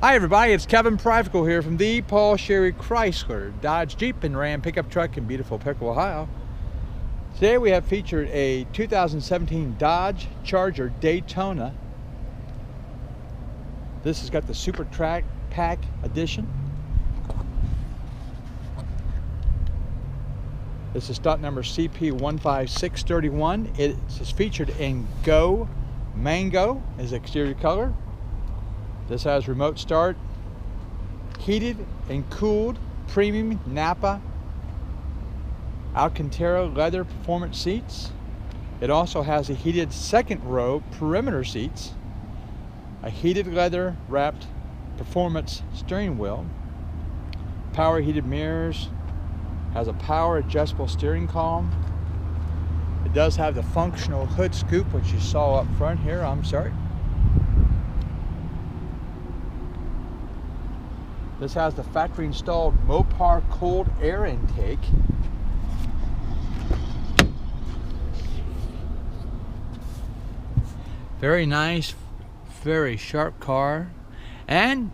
Hi everybody, it's Kevin Piqua here from the Paul Sherry Chrysler Dodge Jeep and Ram pickup truck in beautiful Piqua, Ohio. Today we have featured a 2017 Dodge Charger Daytona. This has got the Super Track Pack Edition. This is stock number CP15631. It is featured in Go Mango as exterior color. This has remote start, heated and cooled premium Napa Alcantara leather performance seats. It also has a heated second row perimeter seats, a heated leather wrapped performance steering wheel, power heated mirrors, has a power adjustable steering column. It does have the functional hood scoop, which you saw up front here. This has the factory installed Mopar cold air intake. Very nice, very sharp car, and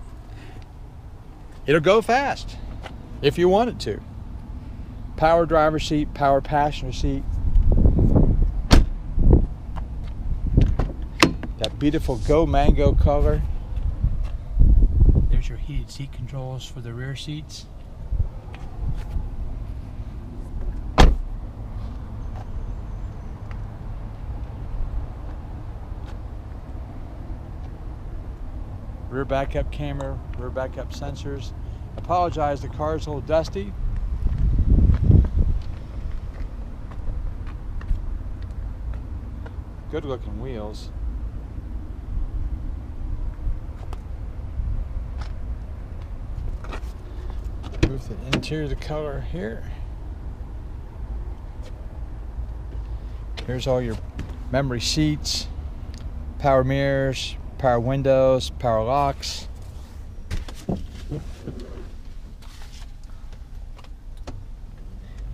it'll go fast if you want it to. Power driver's seat, power passenger seat. That beautiful Go Mango color. There's your heated seat controls for the rear seats. Rear backup camera, rear backup sensors. Apologize, the car's a little dusty. Good looking wheels. Move the interior of the color here. Here's all your memory seats, power mirrors, power windows, power locks.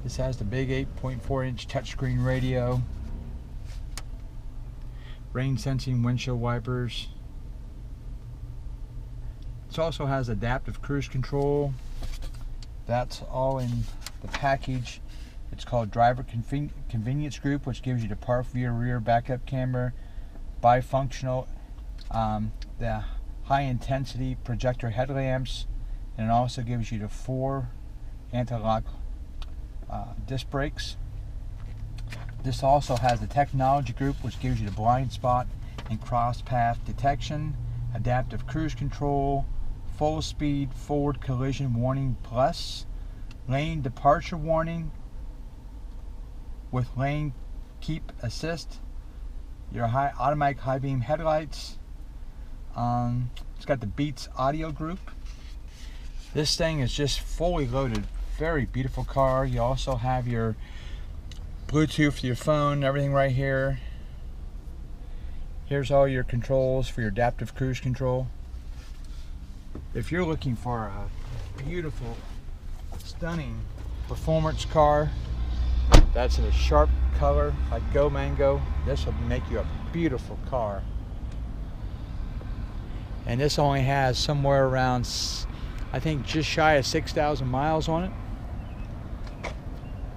This has the big 8.4-inch touchscreen radio, rain sensing windshield wipers. This also has adaptive cruise control. That's all in the package. It's called Driver Convenience Group, which gives you the park view, rear backup camera, bifunctional, the high intensity projector headlamps, and it also gives you the 4 anti-lock disc brakes. This also has the Technology Group, which gives you the blind spot and cross path detection, adaptive cruise control, full speed forward collision warning plus, lane departure warning with lane keep assist, your automatic high beam headlights. It's got the Beats audio group. This thing is just fully loaded. Very beautiful car. You also have your Bluetooth for your phone, everything right here. Here's all your controls for your adaptive cruise control. If you're looking for a beautiful, stunning performance car that's in a sharp color like Go Mango, this will make you a beautiful car. And this only has somewhere around, I think, just shy of 6,000 miles on it.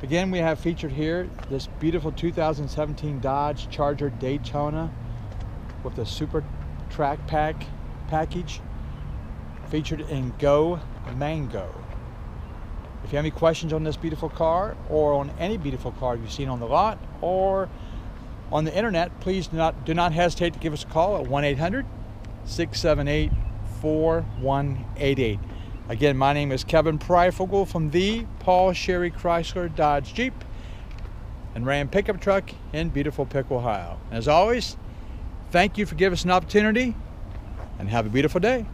Again, we have featured here this beautiful 2017 Dodge Charger Daytona with the Super Track Pack package, featured in Go Mango. If you have any questions on this beautiful car or on any beautiful car you've seen on the lot or on the internet, please do not hesitate to give us a call at 1-800-678-4188. Again, my name is Kevin Piqua from the Paul Sherry Chrysler Dodge Jeep and Ram pickup truck in beautiful Piqua, Ohio. And as always, thank you for giving us an opportunity and have a beautiful day.